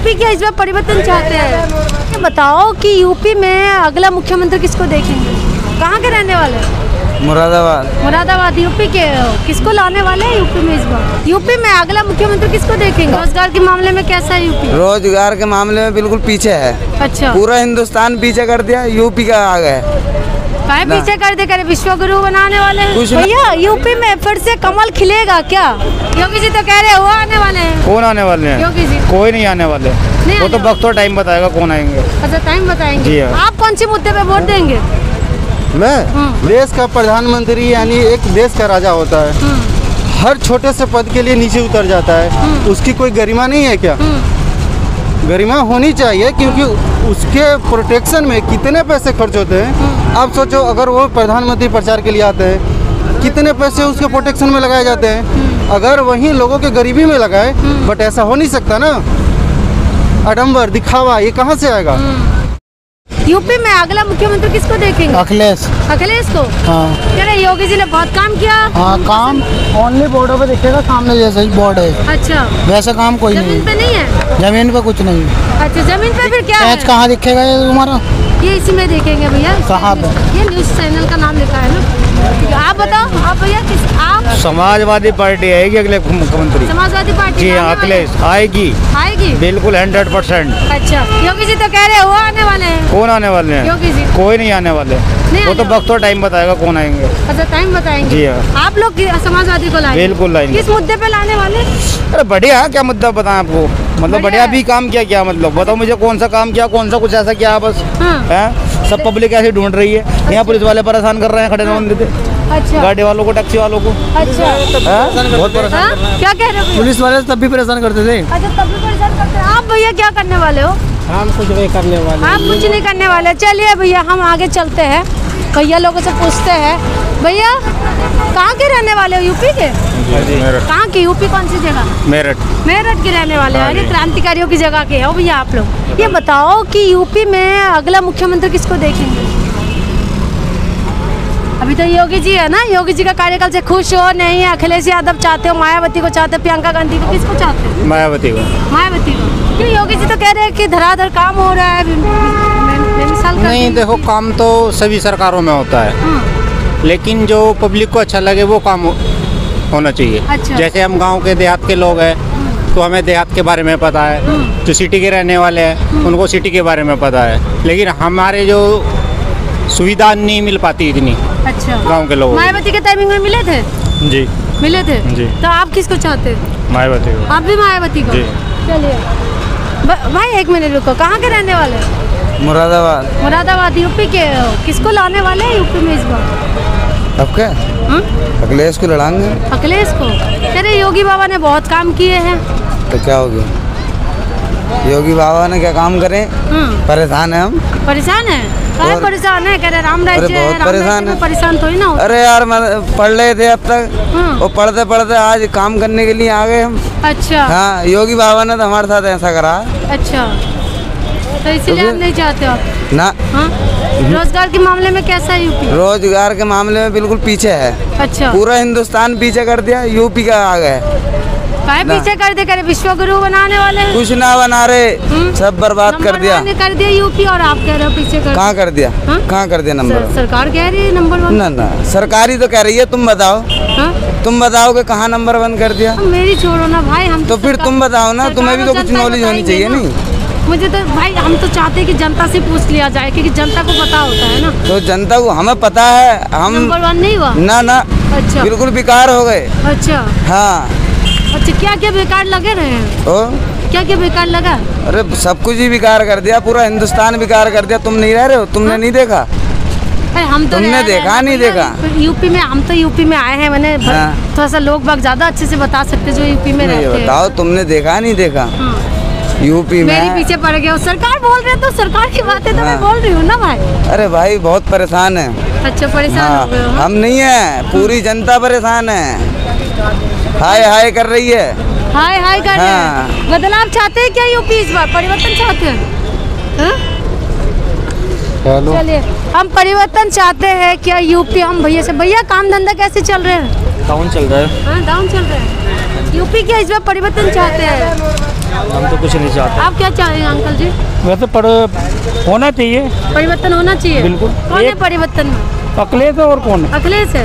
UP के इस बार परिवर्तन चाहते हैं। ये बताओ कि यूपी में अगला मुख्यमंत्री किसको देखेंगे? कहाँ के रहने वाले? मुरादाबाद। मुरादाबाद यूपी के हो। किसको लाने वाले हैं यूपी में इस बार? यूपी में अगला मुख्यमंत्री किसको देखेंगे? रोजगार के मामले में कैसा है यूपी? रोजगार के मामले में बिल्कुल पीछे है। अच्छा, पूरा हिंदुस्तान पीछे कर दिया, यूपी का आ गए। काहे पीछे कर दे? करे विश्व गुरु बनाने वाले हैं भैया। यूपी में फिर से कमल खिलेगा क्या? योगी जी तो कह रहे हो आने वाले हैं। कौन आने वाले हैं? योगी जी कोई नहीं आने वाले। वो तो वक्त और टाइम बताएगा कौन आएंगे। अच्छा, टाइम बताएंगे। जी हाँ। आप कौन से मुद्दे पे वोट देंगे? मैं देश का प्रधानमंत्री यानी एक देश का राजा होता है, हर छोटे से पद के लिए नीचे उतर जाता है। उसकी कोई गरिमा नहीं है क्या? गरिमा होनी चाहिए, क्योंकि उसके प्रोटेक्शन में कितने पैसे खर्च होते हैं। आप सोचो, अगर वो प्रधानमंत्री प्रचार के लिए आते हैं, कितने पैसे उसके प्रोटेक्शन में लगाए जाते हैं। अगर वहीं लोगों के गरीबी में लगाए, बट ऐसा हो नहीं सकता ना। आडंबर, दिखावा, ये कहाँ से आएगा? यूपी में अगला मुख्यमंत्री किसको देखेंगे? अखिलेश। अखिलेश को? हाँ। कह रहे योगी जी ने बहुत काम किया। हाँ, काम ओनली बोर्डों पे दिखेगा, सामने जैसे ही बोर्ड है। अच्छा, वैसे काम कोई नहीं। जमीन पे नहीं है? जमीन पे कुछ नहीं। अच्छा, जमीन पे फिर क्या है? कहाँ दिखेगा ये तुम्हारा? ये इसी में देखेंगे भैया। कहाँ पे? ये न्यूज चैनल का नाम लिखा है ना। आप बताओ, आप भैया आप समाजवादी पार्टी आएगी अगले मुख्यमंत्री। समाजवादी पार्टी? जी हाँ, अखिलेश आएगी। आएगी बिल्कुल 100%। अच्छा, योगी जी तो कह रहे हो आने वाले हैं। कौन आने वाले हैं? योगी जी कोई नहीं आने वाले। वो तो वक्त और टाइम बताएगा कौन आएंगे। अच्छा, टाइम बताएंगे। जी हाँ। आप लोग समाजवादी को लाएंगे? बिल्कुल लाएंगे। किस मुद्दे पे लाने वाले? अरे बढ़िया, क्या मुद्दा बताएं आपको? मतलब बढ़िया भी काम किया क्या? मतलब बताओ मुझे, कौन सा काम किया, कौन सा कुछ ऐसा किया? बस है, सब पब्लिक ऐसे ढूंढ रही है। यहाँ पुलिस वाले परेशान कर रहे हैं, खड़े रहने देते। अच्छा, गाड़ी वालों को, टैक्सी वालों को। अच्छा, बहुत परेशान। क्या कह रहे हो? पुलिस वाले तब भी परेशान करते थे। अच्छा, तब भी परेशान करते हैं। आप भैया क्या करने वाले हो? हम कुछ नहीं करने वाले। आप कुछ नहीं करने वाले। चलिए भैया, हम आगे चलते हैं, भैया लोगों से पूछते हैं। भैया, कहाँ के रहने वाले हो? यूपी के? कहाँ की? यूपी कौन सी जगह? मेरठ। मेरठ के रहने वाले हैं। क्रांतिकारियों की जगह के हो भैया आप लोग। ये बताओ कि यूपी में अगला मुख्यमंत्री किसको देखेंगे? अभी तो योगी जी है ना। योगी जी का कार्यकाल से खुश हो? नहीं है? अखिलेश यादव चाहते हो? मायावती को चाहते हो? प्रियंका गांधी को? किसको चाहते हो? मायावती को। मायावती को? क्यों? योगी जी तो कह रहे हैं कि धड़ाधड़ काम हो रहा है। नहीं, देखो, काम तो सभी सरकारों में होता है, लेकिन जो पब्लिक को अच्छा लगे वो काम होना चाहिए। अच्छा। जैसे हम गांव के, देहात के लोग हैं, तो हमें देहात के बारे में पता है। जो सिटी के रहने वाले हैं, उनको सिटी के बारे में पता है। लेकिन हमारे जो सुविधा नहीं मिल पाती इतनी। अच्छा, गांव के लोगों को। मायावती के टाइमिंग में मिले थे? जी मिले थे। जी। तो आप किसको चाहते? मायावती को। आप भी मायावती को? जी। चलिए भाई, एक मिनट रुको। कहाँ के रहने वाले? मुरादाबाद। मुरादाबाद यूपी के हो। किसको लाने वाले हैं यूपी में इस बार? अब क्या? अखिलेश को लड़ाएंगे। अखिलेश को? अरे योगी बाबा ने बहुत काम किए हैं। तो क्या हो गया? योगी बाबा ने क्या काम करे? परेशान है हम। परेशान है? काहे परेशान है? कह रहे राम राज्य अरे बहुत परेशान है। परेशान तो ही ना होता। अरे यार, मैं पढ़ रहे थे अब तक, और पढ़ते पढ़ते आज काम करने के लिए आ गए हम। अच्छा। हाँ, योगी बाबा ने तो हमारे साथ ऐसा करा। अच्छा, तो इसलिए आप नहीं चाहते हो आप? ना। रोजगार के मामले में कैसा है यूपी? रोजगार के मामले में बिल्कुल पीछे है। अच्छा, पूरा हिंदुस्तान पीछे कर दिया, यूपी का आ गए। काहे पीछे कर दे? करे विश्व गुरु बनाने वाले हैं? कुछ ना बना रहे, सब बर्बाद कर दिया। कर दिया यूपी, और आप कह रहे हो पीछे कर? कहाँ कर दिया? कहाँ कर दिया नंबर? सरकार कह रही है नंबर 1। ना ना, सरकारी तो कह रही है। तुम बताओ। तुम बताओ कि कहाँ नंबर 1 कर दिया? मेरी छोड़ो ना भाई, हम तो फिर तुम बताओ ना, तुम्हें भी तो कुछ नॉलेज होनी चाहिए। नहीं, मुझे तो भाई, हम तो चाहते हैं कि जनता से पूछ लिया जाए, क्योंकि जनता को पता होता है ना। तो जनता को हमें पता है। हम नंबर 1 नहीं हुआ? ना ना। अच्छा, बिल्कुल बेकार हो गए। अच्छा। हाँ। अच्छा, क्या क्या बेकार लगे रहे हैं? क्या क्या बेकार लगा? अरे सब कुछ ही बेकार कर दिया, पूरा हिंदुस्तान बेकार कर दिया। तुम नहीं रह रहे हो? तुमने नहीं देखा? हम तो तुमने देखा नहीं देखा? यूपी में, हम तो यूपी में आए हैं। मैंने थोड़ा सा लोग बाग ज्यादा अच्छे से बता सकते जो यूपी में रहते हैं। बताओ, तुमने देखा नहीं देखा? यूपी में मेरे पीछे पड़ गए हो। सरकार बोल रहे तो सरकार की बातें तो मैं बोल रही हूँ ना भाई। अरे भाई, बहुत परेशान है। अच्छा, परेशान हो गए हो? हम नहीं है, पूरी जनता परेशान है। हाय हाय कर रही है। हाय हाय कर रहे हैं। बदलाव चाहते हैं क्या यूपी इस बार? परिवर्तन चाहते हैं? चलिए, हम परिवर्तन चाहते हैं क्या यूपी? हम भैया से, भैया काम धंधा कैसे चल रहे हैं? डाउन चल रहा है। डाउन चल रहा है। यूपी के इस बार परिवर्तन चाहते हैं? हम तो कुछ नहीं चाहते। आप क्या चाह रहे हैं अंकल जी? वैसे होना चाहिए, परिवर्तन होना चाहिए। बिल्कुल। कौन है परिवर्तन में? अखिलेश है और कौन है? अखिलेश है।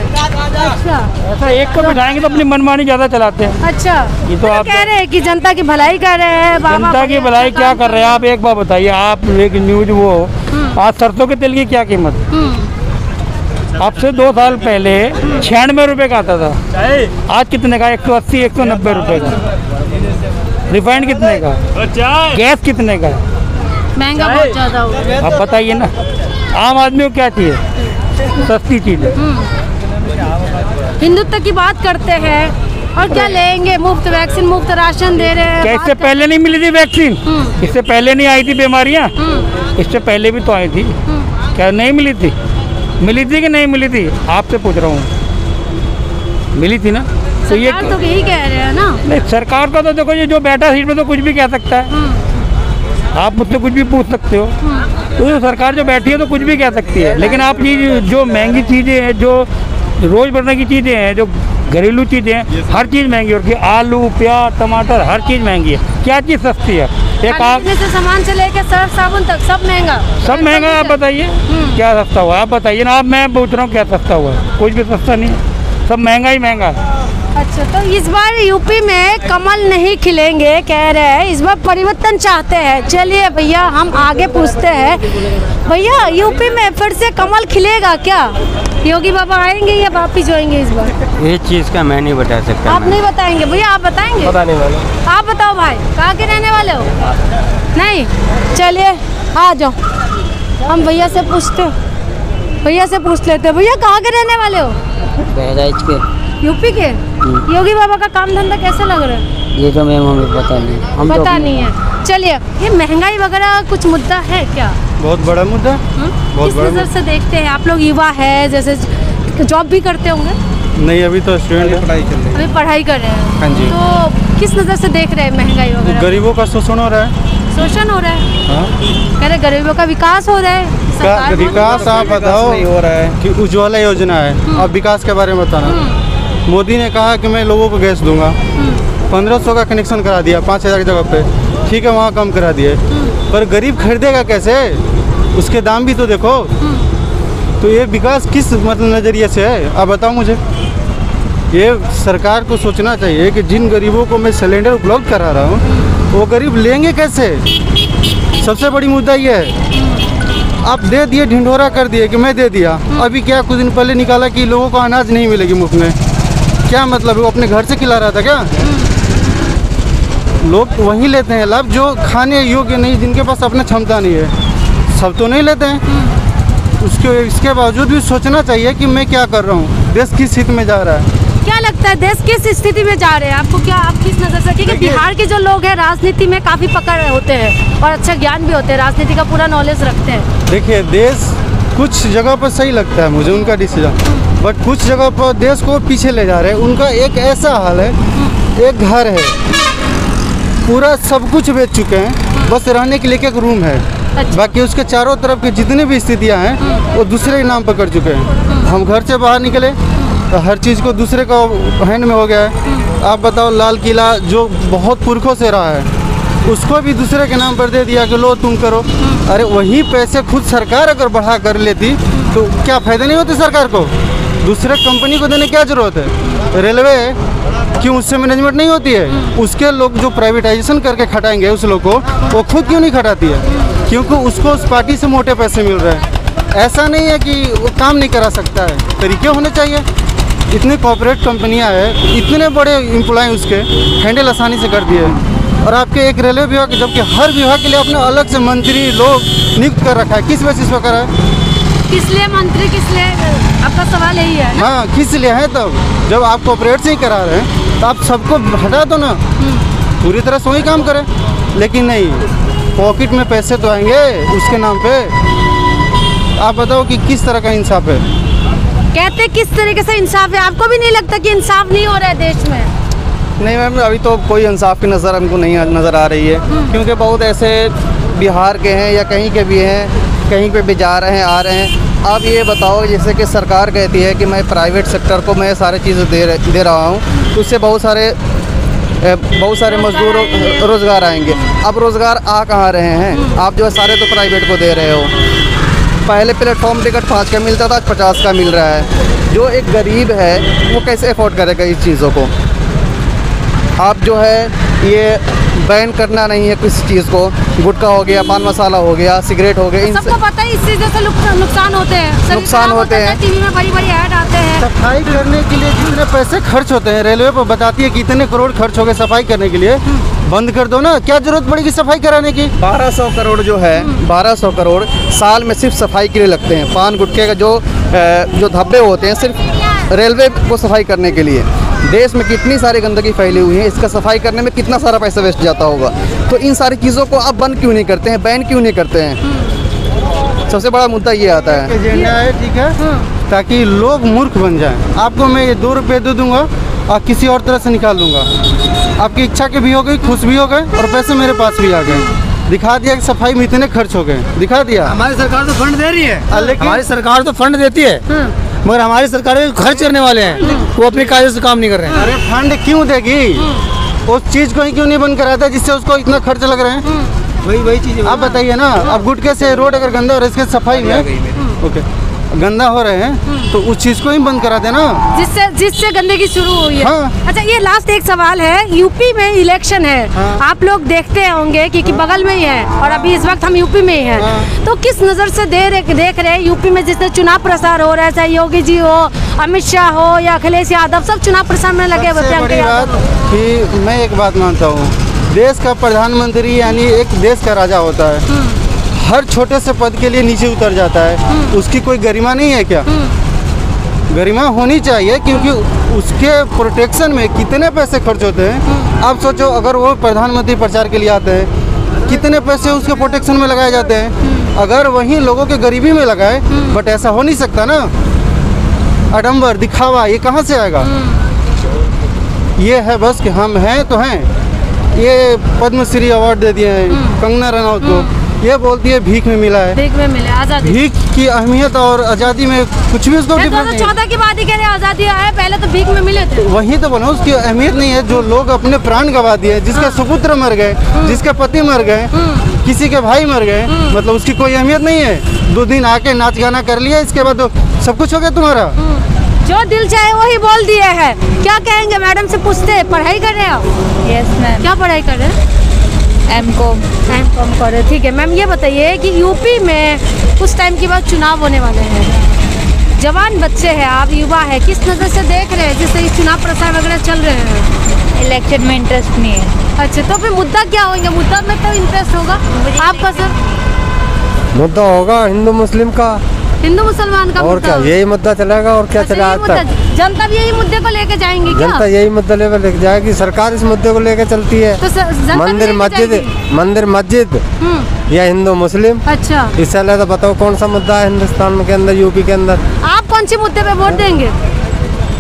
अच्छा ऐसा एक को बिठाएंगे तो अपनी मनमानी ज्यादा चलाते हैं। अच्छा, ये तो आप कह रहे हैं कि जनता की भलाई कर रहे हैं। जनता की भलाई क्या कर रहे हैं आप एक बार बताइए। आप एक न्यूज वो आज सरसों के तेल की क्या कीमत? अब से 2 साल पहले 96 रुपए का आता था, आज कितने का? 180 190 रुपए का। रिफाइंड कितने का? गैस कितने का? महंगा बहुत ज्यादा हो गया। अब बताइए ना, आम आदमी को क्या चाहिए? सस्ती चीज़ है। हिंदुत्व की बात करते हैं और क्या लेंगे? मुफ्त वैक्सीन, मुफ्त राशन दे रहे हैं। क्या इससे पहले नहीं मिली थी वैक्सीन? इससे पहले नहीं आई थी बीमारियां? इससे पहले भी तो आई थी, क्या नहीं मिली थी? मिली थी कि नहीं मिली थी? आपसे पूछ रहा हूँ, मिली थी ना? तो ये सरकार तो यही कह रहे हैं ना। नहीं, सरकार का तो देखो, ये जो बैठा सीट पे तो कुछ भी कह सकता है। आप मुझसे कुछ भी पूछ सकते हो, तो सरकार जो बैठी है तो कुछ भी कह सकती है। लेकिन आप ये जो महंगी चीज़ें हैं, जो रोज मर्रा की चीज़ें हैं, जो घरेलू चीज़ें हैं, हर चीज़ महंगी हो रही है। आलू, प्याज, टमाटर, हर चीज़ महंगी है। क्या चीज़ सस्ती है? एक आप से सामान से लेकर सर्फ साबुन तक सब महंगा। सब महंगा है। आप बताइए क्या सस्ता हुआ? आप बताइए ना। आप मैं पूछ रहा हूँ क्या सस्ता हुआ है? कुछ भी सस्ता नहीं है, सब महंगा ही महंगा है। अच्छा, तो इस बार यूपी में कमल नहीं खिलेंगे कह रहे हैं, इस बार परिवर्तन चाहते हैं। चलिए भैया, हम आगे पूछते हैं। भैया, यूपी में फिर से कमल खिलेगा क्या? योगी बाबा आएंगे या वापिस जाएंगे इस बार? ये चीज़ का मैं नहीं बता सकता। आप नहीं बताएंगे? भैया आप बताएंगे? पता नहीं मैंने। आप बताओ भाई, कहाँ के रहने वाले हो? नहीं, चलिए आ जाओ, हम भैया से पूछते, भैया से पूछ लेते। भैया कहाँ के रहने वाले हो? बहराइच के। यूपी के। योगी बाबा का काम धंधा कैसा लग रहा है? ये तो मैम हमें पता नहीं, हम पता नहीं है। चलिए, ये महंगाई वगैरह कुछ मुद्दा है क्या? बहुत बड़ा मुद्दा। किस नज़र से देखते हैं आप लोग? युवा है, जैसे जॉब भी करते होंगे? नहीं, अभी तो स्टूडेंट पढ़ाई कर रहे हैं। अभी पढ़ाई कर रहे हैं। हाँ जी। तो किस नज़र से देख रहे हैं महंगाई वगैरह? गरीबों का शोषण हो रहा है। शोषण हो रहा है? हाँ? कह रहे गरीबों का विकास हो रहा है। सरकार विकास आप बताओ हो रहा है कि उज्ज्वला योजना है। अब विकास के बारे में बताना। मोदी ने कहा कि मैं लोगों को गैस दूंगा, 1500 का कनेक्शन करा दिया 5000 की जगह पे। ठीक है, वहाँ कम करा दिए, पर गरीब खरीदेगा कैसे? उसके दाम भी तो देखो। तो ये विकास किस मतलब नज़रिए से है, आप बताओ मुझे। ये सरकार को सोचना चाहिए कि जिन गरीबों को मैं सिलेंडर उपलब्ध करा रहा हूँ, वो गरीब लेंगे कैसे? सबसे बड़ी मुद्दा ये है। आप दे दिए, ढिंढोरा कर दिए कि मैं दे दिया। अभी क्या कुछ दिन पहले निकाला कि लोगों को अनाज नहीं मिलेगी मुफ्त में। क्या मतलब, वो अपने घर से खिला रहा था क्या? लोग वही लेते हैं लाभ जो खाने योग्य नहीं, जिनके पास अपना क्षमता नहीं है। सब तो नहीं लेते हैं। इसके बावजूद भी सोचना चाहिए कि मैं क्या कर रहा हूँ, देश किस हित में जा रहा है। क्या लगता है देश किस स्थिति में जा रहे हैं आपको? क्या आप किस नज़र से? क्योंकि बिहार के जो लोग हैं राजनीति में काफ़ी पकड़ होते हैं और अच्छा ज्ञान भी होते हैं, राजनीति का पूरा नॉलेज रखते हैं। देखिए, देश कुछ जगह पर सही लगता है मुझे उनका डिसीजन, बट कुछ जगह पर देश को पीछे ले जा रहे हैं। उनका एक ऐसा हाल है, एक घर है, पूरा सब कुछ बेच चुके हैं, बस रहने के लिए एक रूम है। अच्छा। बाकी उसके चारों तरफ की जितनी भी स्थितियां हैं वो दूसरे के नाम पर कर चुके हैं। हम घर से बाहर निकले तो हर चीज़ को दूसरे का हैंड में हो गया है। आप बताओ, लाल किला जो बहुत पुरखों से रहा है, उसको भी दूसरे के नाम पर दे दिया कि लो तुम करो। अरे वही पैसे खुद सरकार अगर बढ़ा कर लेती तो क्या फ़ायदा नहीं होती सरकार को? दूसरे कंपनी को देने क्या ज़रूरत है? रेलवे क्यों उससे मैनेजमेंट नहीं होती है? उसके लोग जो प्राइवेटाइजेशन करके खटाएंगे उस लोग को, वो खुद क्यों नहीं खटाती है? क्योंकि उसको उस पार्टी से मोटे पैसे मिल रहे हैं। ऐसा नहीं है कि वो काम नहीं करा सकता है, तरीके होने चाहिए। इतनी कॉर्पोरेट कंपनियां हैं, इतने बड़े एम्प्लॉय उसके हैंडल आसानी से कर दिए। और आपके एक रेलवे विभाग, जबकि हर विभाग के लिए आपने अलग से मंत्री लोग नियुक्त कर रखा है, किस बेसिस पर करा है? किस लिए मंत्री, किस लिए? आपका सवाल यही है ना? हाँ, किस लिए है? तब जब आप कॉर्पोरेट से ही करा रहे हैं तो आप सबको हटा दो ना, पूरी तरह से वही काम करें। लेकिन नहीं, पॉकेट में पैसे तो आएंगे उसके नाम पे। आप बताओ कि किस तरह का इंसाफ है? कहते किस तरीके से इंसाफ है? आपको भी नहीं लगता कि इंसाफ नहीं हो रहा है देश में? नहीं मैम, अभी तो कोई इंसाफ की नज़र हमको नहीं नज़र आ रही है, क्योंकि बहुत ऐसे बिहार के हैं या कहीं के भी हैं, कहीं पे भी जा रहे हैं आ रहे हैं। आप ये बताओ, जैसे कि सरकार कहती है कि मैं प्राइवेट सेक्टर को मैं सारी चीज़ें दे रहा हूँ, तो उससे बहुत सारे बहुत सारे मजदूर रोज़गार आएंगे। अब रोज़गार आ कहाँ रहे हैं? आप जो है सारे तो प्राइवेट को दे रहे हो। पहले प्लेटफॉर्म टिकट 5 का मिलता था, आज 50 का मिल रहा है। जो एक गरीब है वो कैसे अफोर्ड करेगा इस चीज़ों को? आप जो है ये बैन करना नहीं है किसी चीज़ को, गुटखा हो गया, पान मसाला हो गया, सिगरेट हो गया, सबको पता है इस चीज़ों से नुकसान होते हैं, नुकसान होते हैं। टीवी में बड़ी बड़ी ऐड आते हैं। सफाई करने के लिए जितने पैसे खर्च होते हैं, रेलवे पर बताती है कि इतने करोड़ खर्च हो गए सफाई करने के लिए, बंद कर दो ना। क्या जरूरत पड़ेगी सफाई कराने की? 1200 करोड़ जो है, 1200 करोड़ साल में सिर्फ सफाई के लिए लगते हैं। पान गुटखे का जो धब्बे होते हैं सिर्फ रेलवे को सफाई करने के लिए। देश में कितनी सारी गंदगी फैली हुई है, इसका सफाई करने में कितना सारा पैसा वेस्ट जाता होगा। तो इन सारी चीज़ों को आप बंद क्यों नहीं करते हैं, बैन क्यों नहीं करते हैं? सबसे बड़ा मुद्दा ये आता है। एजेंडा है, ठीक है, ताकि लोग मूर्ख बन जाएं। आपको मैं ये 2 रुपये दे दूंगा और किसी और तरह से निकाल दूंगा। आपकी इच्छा के भी हो गई, खुश भी हो गए और पैसे मेरे पास भी आ गए। दिखा दिया कि सफाई में इतने खर्च हो गए, दिखा दिया। हमारी सरकार तो फंड दे रही है, लेकिन हमारी सरकार तो फंड देती है, मगर हमारी सरकार खर्च करने वाले हैं, वो अपने कायदे से काम नहीं कर रहे हैं। अरे फंड क्यों देगी? उस चीज़ को ही क्यों नहीं बंद कराता जिससे उसको इतना खर्च लग रहे हैं? वही चीज़ आप बताइए ना। अब गुटखे से रोड अगर गंदा और इसके सफाई में ओके गंदा हो रहे हैं तो उस चीज़ को ही बंद करा देना जिससे गंदगी शुरू हुई है। हाँ। अच्छा, ये लास्ट एक सवाल है। यूपी में इलेक्शन है, आप लोग देखते होंगे कि बगल में ही है और अभी इस वक्त हम यूपी में ही हैं। तो किस नज़र से देख रहे हैं यूपी में जिससे चुनाव प्रसार हो रहा है, चाहे योगी जी हो, अमित शाह हो या अखिलेश यादव, सब चुनाव प्रसार में लगे हुए हैं। कि मैं एक बात मानता हूँ, देश का प्रधानमंत्री यानी एक देश का राजा होता है, हर छोटे से पद के लिए नीचे उतर जाता है। उसकी कोई गरिमा नहीं है क्या? गरिमा होनी चाहिए, क्योंकि उसके प्रोटेक्शन में कितने पैसे खर्च होते हैं। आप सोचो, अगर वो प्रधानमंत्री प्रचार के लिए आते हैं, कितने पैसे उसके प्रोटेक्शन में लगाए जाते हैं। अगर वहीं लोगों के गरीबी में लगाए, बट ऐसा हो नहीं सकता ना। आडंबर, दिखावा, ये कहाँ से आएगा? ये है बस कि हम हैं तो हैं। ये पद्मश्री अवार्ड दे दिए हैं कंगना रनौत को। ये बोलती है भीख में मिला है, भीख में मिले आज़ादी। भीख की अहमियत और आज़ादी में कुछ भी उसको डिफरेंस नहीं है। 2014 की बात ही कह रहे हैं, आज़ादी आया, पहले तो भीख में मिले थे। वही तो बोला, उसकी अहमियत नहीं है। जो लोग अपने प्राण गंवा दिए, जिसके सुपुत्र मर गए, जिसके पति मर गए, किसी के भाई मर गए, मतलब उसकी कोई अहमियत नहीं है। 2 दिन आके नाच गाना कर लिया, इसके बाद तो सब कुछ हो गया तुम्हारा। जो दिल चाहे वही बोल दिए है। क्या कहेंगे? मैडम से पूछते हैं, पढ़ाई कर रहे हो? Yes ma'am. क्या पढ़ाई कर रहे हैं? एमकॉम कर रहे। ठीक है मैम, ये बताइए कि यूपी में कुछ टाइम के बाद चुनाव होने वाले हैं। जवान बच्चे हैं, आप युवा है, किस नज़र से देख रहे हैं जिससे ये चुनाव प्रसार वगैरह चल रहे हैं? इलेक्शन में इंटरेस्ट नहीं है। अच्छा, तो फिर मुद्दा क्या होंगे? मुद्दा में तो इंटरेस्ट होगा आपका सर? मुद्दा होगा हिंदू मुस्लिम का, हिंदू मुसलमान का और क्या यही मुद्दा चलेगा और क्या अच्छा, चला यही आज मुद्दा। तक। जनता भी यही मुद्दे को लेके जाएंगी क्या? जनता यही मुद्दा लेकर जाएगी, सरकार इस मुद्दे को लेकर चलती है। तो जनता भी मंदिर लेके मस्जिद, जाएगी? मंदिर मस्जिद या हिंदू मुस्लिम। अच्छा, इससे अलग बताओ कौन सा मुद्दा है हिंदुस्तान के अंदर, यूपी के अंदर? आप कौन से मुद्दे पे वोट देंगे?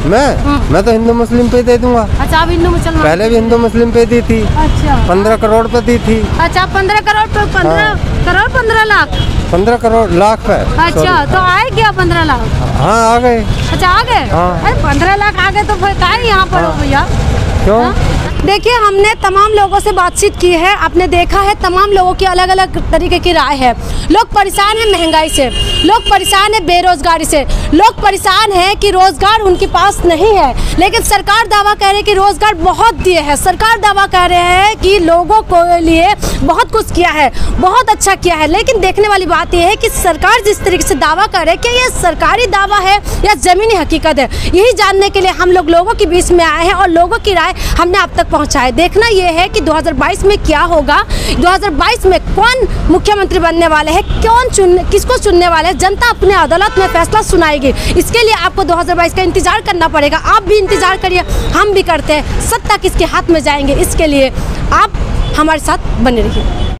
मैं तो हिंदू मुस्लिम पे दे दूंगा। अच्छा, आप हिंदू मुसलमान? पहले भी हिंदू मुस्लिम पे दी थी। अच्छा, 15 करोड़ पे दी थी। अच्छा, 15 करोड़ पे 15 करोड़ 15 लाख। 15 करोड़ लाख पे। अच्छा, तो आए क्या 15 लाख? हाँ आ गए। अच्छा, आ गए। हाँ। अरे 15 लाख आ गए तो फिर काहे यहाँ पर हो भैया? क्यों? देखिए, हमने तमाम लोगों से बातचीत की है, आपने देखा है तमाम लोगों की अलग अलग तरीके की राय है। लोग परेशान हैं महंगाई से, लोग परेशान हैं बेरोजगारी से, लोग परेशान हैं कि रोजगार उनके पास नहीं है। लेकिन सरकार दावा कह रही है कि रोजगार बहुत दिए हैं, सरकार दावा कह रहे हैं कि लोगों को लिए बहुत कुछ किया है, बहुत अच्छा किया है। लेकिन देखने वाली बात यह है कि सरकार जिस तरीके से दावा कर रही है, क्या ये सरकारी दावा है या ज़मीनी हकीकत है? यही जानने के लिए हम लोगों के बीच में आए हैं और लोगों की राय हमने आप तक पहुंचाए। देखना यह है कि 2022 में क्या होगा, 2022 में कौन मुख्यमंत्री बनने वाले हैं, किसको चुनने वाले हैं। जनता अपने अदालत में फैसला सुनाएगी। इसके लिए आपको 2022 का इंतजार करना पड़ेगा। आप भी इंतजार करिए, हम भी करते हैं। सत्ता किसके हाथ में जाएंगे, इसके लिए आप हमारे साथ बने रहिए।